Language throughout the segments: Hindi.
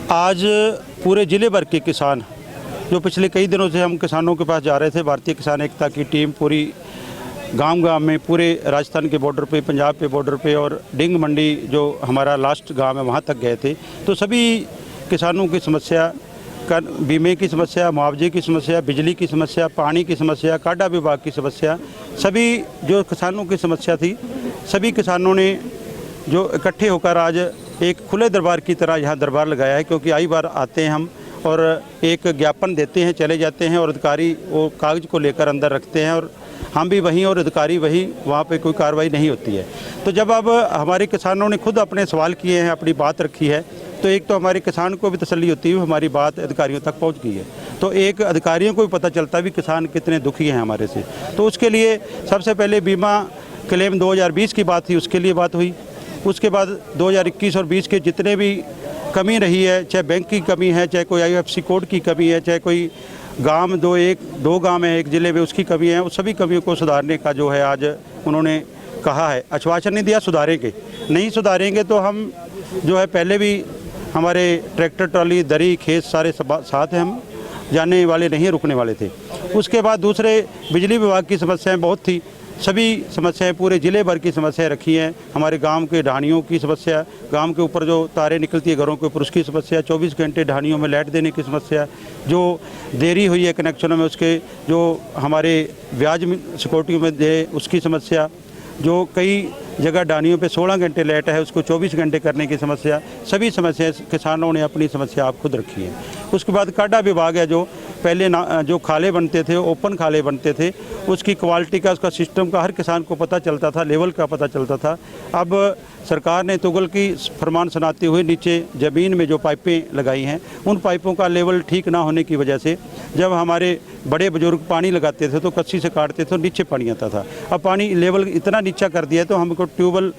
आज पूरे ज़िले भर के किसान जो पिछले कई दिनों से हम किसानों के पास जा रहे थे, भारतीय किसान एकता की टीम पूरी गांव-गांव में, पूरे राजस्थान के बॉर्डर पे, पंजाब के बॉर्डर पे और डिंग मंडी जो हमारा लास्ट गांव है वहां तक गए थे। तो सभी किसानों की समस्या, बीमे की समस्या, मुआवजे की समस्या, बिजली की समस्या, पानी की समस्या, काडा विभाग की समस्या, सभी जो किसानों की समस्या थी, सभी किसानों ने जो इकट्ठे होकर आज एक खुले दरबार की तरह यहाँ दरबार लगाया है। क्योंकि आई बार आते हैं हम और एक ज्ञापन देते हैं, चले जाते हैं और अधिकारी वो कागज़ को लेकर अंदर रखते हैं और हम भी वहीं और अधिकारी वहीं, वहाँ पे कोई कार्रवाई नहीं होती है। तो जब अब हमारे किसानों ने खुद अपने सवाल किए हैं, अपनी बात रखी है, तो एक तो हमारे किसान को भी तसल्ली होती है हमारी बात अधिकारियों तक पहुँच गई है, तो एक अधिकारियों को भी पता चलता है भी किसान कितने दुखी हैं हमारे से। तो उसके लिए सबसे पहले बीमा क्लेम 2020 की बात थी, उसके लिए बात हुई। उसके बाद 2021 और 20 के जितने भी कमी रही है, चाहे बैंक की कमी है, चाहे कोई IFSC कोड की कमी है, चाहे कोई गांव दो गांव है एक ज़िले में उसकी कमी है, उस सभी कमियों को सुधारने का जो है आज उन्होंने कहा है। आश्वासन नहीं दिया सुधारेंगे, नहीं सुधारेंगे तो हम जो है, पहले भी हमारे ट्रैक्टर ट्रॉली दरी खेत सारे साथ हैं, हम जाने वाले नहीं, रुकने वाले थे। उसके बाद दूसरे बिजली विभाग की समस्याएँ बहुत थी, सभी समस्याएं पूरे ज़िले भर की समस्याएं रखी हैं। हमारे गांव के ढाणियों की समस्या, गांव के ऊपर जो तारें निकलती है घरों के ऊपर उसकी समस्या, 24 घंटे ढाणियों में लाइट देने की समस्या, जो देरी हुई है कनेक्शनों में उसके जो हमारे ब्याज सिक्योरिटी में दे उसकी समस्या, जो कई जगह ढाणियों पे 16 घंटे लाइट है उसको 24 घंटे करने की समस्या, सभी समस्याएं किसानों ने अपनी समस्या आप खुद रखी है। उसके बाद काडा विभाग है, जो पहले जो खाले बनते थे, ओपन खाले बनते थे, उसकी क्वालिटी का, उसका सिस्टम का हर किसान को पता चलता था, लेवल का पता चलता था। अब सरकार ने तुगल की फरमान सुनाते हुए नीचे ज़मीन में जो पाइपें लगाई हैं, उन पाइपों का लेवल ठीक ना होने की वजह से जब हमारे बड़े बुजुर्ग पानी लगाते थे तो कस्सी से काटते थे तो नीचे पानी आता था। अब पानी लेवल इतना नीचा कर दिया है तो हमको ट्यूबवेल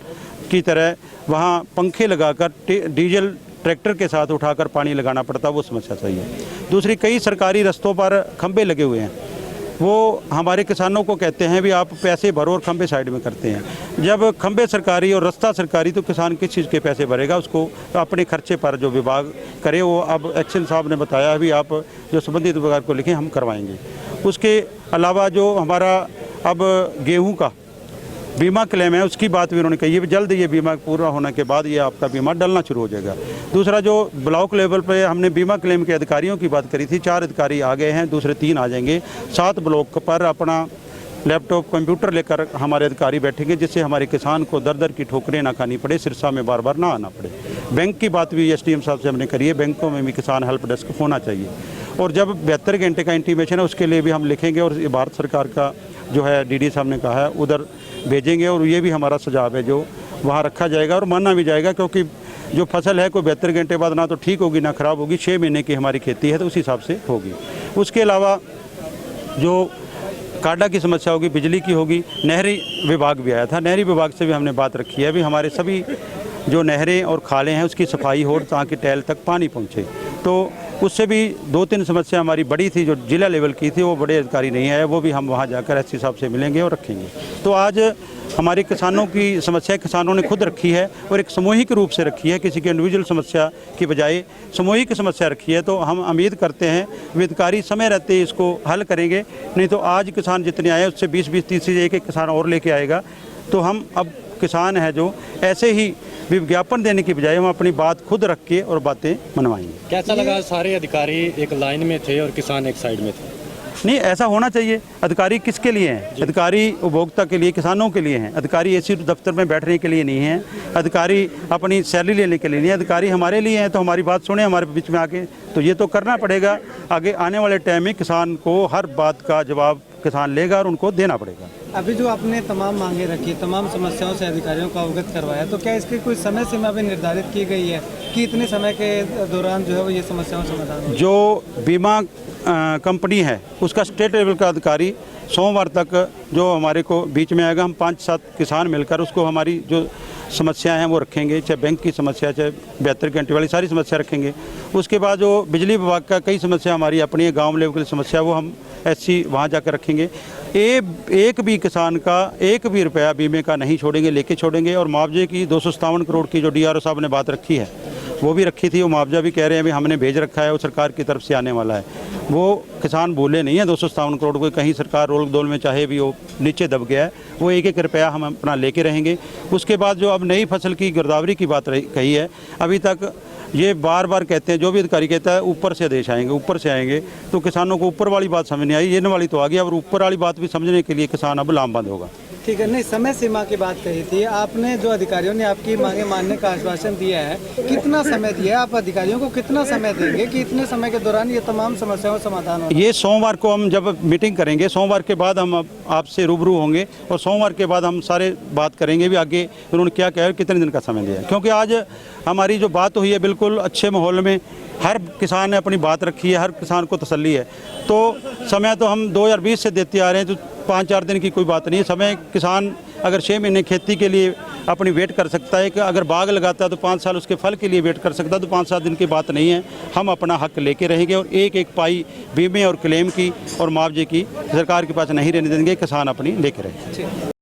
की तरह वहाँ पंखे लगाकर डीजल ट्रैक्टर के साथ उठाकर पानी लगाना पड़ता, वो समस्या सही है। दूसरी, कई सरकारी रास्तों पर खंबे लगे हुए हैं, वो हमारे किसानों को कहते हैं भी आप पैसे भरो और खंबे साइड में करते हैं। जब खंबे सरकारी और रास्ता सरकारी तो किसान किस चीज़ के पैसे भरेगा, उसको तो अपने खर्चे पर जो विभाग करे वो अब एक्शन साहब ने बताया भी आप जो संबंधित विभाग को लिखें, हम करवाएंगे। उसके अलावा जो हमारा अब गेहूँ का बीमा क्लेम है उसकी बात भी उन्होंने कही है, जल्द ये बीमा पूरा होने के बाद ये आपका बीमा डलना शुरू हो जाएगा। दूसरा, जो ब्लॉक लेवल पे हमने बीमा क्लेम के अधिकारियों की बात करी थी, 4 अधिकारी आ गए हैं, दूसरे 3 आ जाएंगे। 7 ब्लॉक पर अपना लैपटॉप कंप्यूटर लेकर हमारे अधिकारी बैठेंगे, जिससे हमारे किसान को दर दर की ठोकरें ना खानी पड़े, सिरसा में बार बार ना आना पड़े। बैंक की बात भी SDM साहब से हमने करी है, बैंकों में भी किसान हेल्प डेस्क होना चाहिए। और जब 72 घंटे का इंटीमेशन है उसके लिए भी हम लिखेंगे और भारत सरकार का जो है DD साहब ने कहा है उधर भेजेंगे, और ये भी हमारा सुझाव है जो वहाँ रखा जाएगा और मानना भी जाएगा। क्योंकि जो फसल है कोई 72 घंटे बाद ना तो ठीक होगी ना ख़राब होगी, 6 महीने की हमारी खेती है तो उस हिसाब से होगी। उसके अलावा जो काडा की समस्या होगी, बिजली की होगी, नहरी विभाग भी आया था, नहरी विभाग से भी हमने बात रखी है भी हमारे सभी जो नहरें और खालें हैं उसकी सफाई हो ताकि टैल तक पानी पहुँचे। तो उससे भी 2-3 समस्या हमारी बड़ी थी जो जिला लेवल की थी, वो बड़े अधिकारी नहीं आए, वो भी हम वहाँ जाकर SC साहब से मिलेंगे और रखेंगे। तो आज हमारे किसानों की समस्या किसानों ने खुद रखी है और एक सामूहिक रूप से रखी है, किसी की इंडिविजुअल समस्या की बजाय सामूहिक समस्या रखी है। तो हम उम्मीद करते हैं वे अधिकारी समय रहते इसको हल करेंगे, नहीं तो आज किसान जितने आए उससे 20-20, 30 एक किसान और लेके आएगा। तो हम अब किसान है जो ऐसे ही विज्ञापन देने की बजाय हम अपनी बात खुद रख के और बातें मनवाएंगे। कैसा लगा, सारे अधिकारी एक लाइन में थे और किसान एक साइड में थे? नहीं, ऐसा होना चाहिए। अधिकारी किसके लिए हैं? अधिकारी उपभोक्ता के लिए, किसानों के लिए हैं। अधिकारी ऐसी दफ्तर में बैठने के लिए नहीं है, अधिकारी अपनी सैलरी लेने के लिए नहीं है, अधिकारी हमारे लिए हैं। तो हमारी बात सुने हमारे बीच में आके, तो ये तो करना पड़ेगा। आगे आने वाले टाइम में किसान को हर बात का जवाब किसान लेगा और उनको देना पड़ेगा। अभी जो आपने तमाम मांगे रखी, तमाम समस्याओं से अधिकारियों को अवगत करवाया, तो क्या इसकी कोई समय सीमा भी निर्धारित की गई है कि इतने समय के दौरान जो है वो ये समस्याओं समाधान हो? जो बीमा कंपनी है उसका स्टेट लेवल का अधिकारी सोमवार तक जो हमारे को बीच में आएगा, हम 5-7 किसान मिलकर उसको हमारी जो समस्याएं हैं वो रखेंगे, चाहे बैंक की समस्या, चाहे 72 घंटे वाली सारी समस्या रखेंगे। उसके बाद जो बिजली विभाग का कई समस्या हमारी अपनी गांव लेवल की समस्या, वो हम SC वहाँ जाकर रखेंगे। एक भी किसान का 1 भी रुपया बीमे का नहीं छोड़ेंगे, लेके छोड़ेंगे। और मुआवजे की 257 करोड़ की जो DRO साहब ने बात रखी है वो भी रखी थी, वो मुआवजा भी कह रहे हैं अभी हमने भेज रखा है, वो सरकार की तरफ से आने वाला है। वो किसान भूले नहीं है 257 करोड़ को, कहीं सरकार रोल दोल में चाहे भी वो नीचे दब गया है, वो एक एक रुपया हम अपना लेके रहेंगे। उसके बाद जो अब नई फसल की गिरदावरी की बात कही है, अभी तक ये बार बार कहते हैं, जो भी अधिकारी कहता है ऊपर से आदेश आएंगे, ऊपर से आएंगे, तो किसानों को ऊपर वाली बात समझ नहीं आई, ये वाली तो आ गई, और ऊपर वाली बात भी समझने के लिए किसान अब लामबंद होगा। ठीक है, नहीं समय सीमा की बात कही थी आपने, जो अधिकारियों ने आपकी मांगे मानने का आश्वासन दिया है, कितना समय दिया है? आप अधिकारियों को कितना समय देंगे कि इतने समय के दौरान ये तमाम समस्याओं का समाधान हो? ये सोमवार को हम जब मीटिंग करेंगे, सोमवार के बाद हम आपसे रूबरू होंगे और सोमवार के बाद हम सारे बात करेंगे भी आगे उन्होंने क्या कहा, कितने दिन का समय दिया है। क्योंकि आज हमारी जो बात हुई है बिल्कुल अच्छे माहौल में, हर किसान ने अपनी बात रखी है, हर किसान को तसल्ली है। तो समय तो हम 2020 से देते आ रहे हैं, तो 5-4 दिन की कोई बात नहीं है। समय किसान अगर 6 महीने खेती के लिए अपनी वेट कर सकता है, कि अगर बाग लगाता है तो 5 साल उसके फल के लिए वेट कर सकता है, तो 5-7 दिन की बात नहीं है। हम अपना हक लेके रहेंगे और एक एक पाई बीमे और क्लेम की और मुआवजे की सरकार के पास नहीं रहने देंगे, किसान अपनी लेके रहेंगे।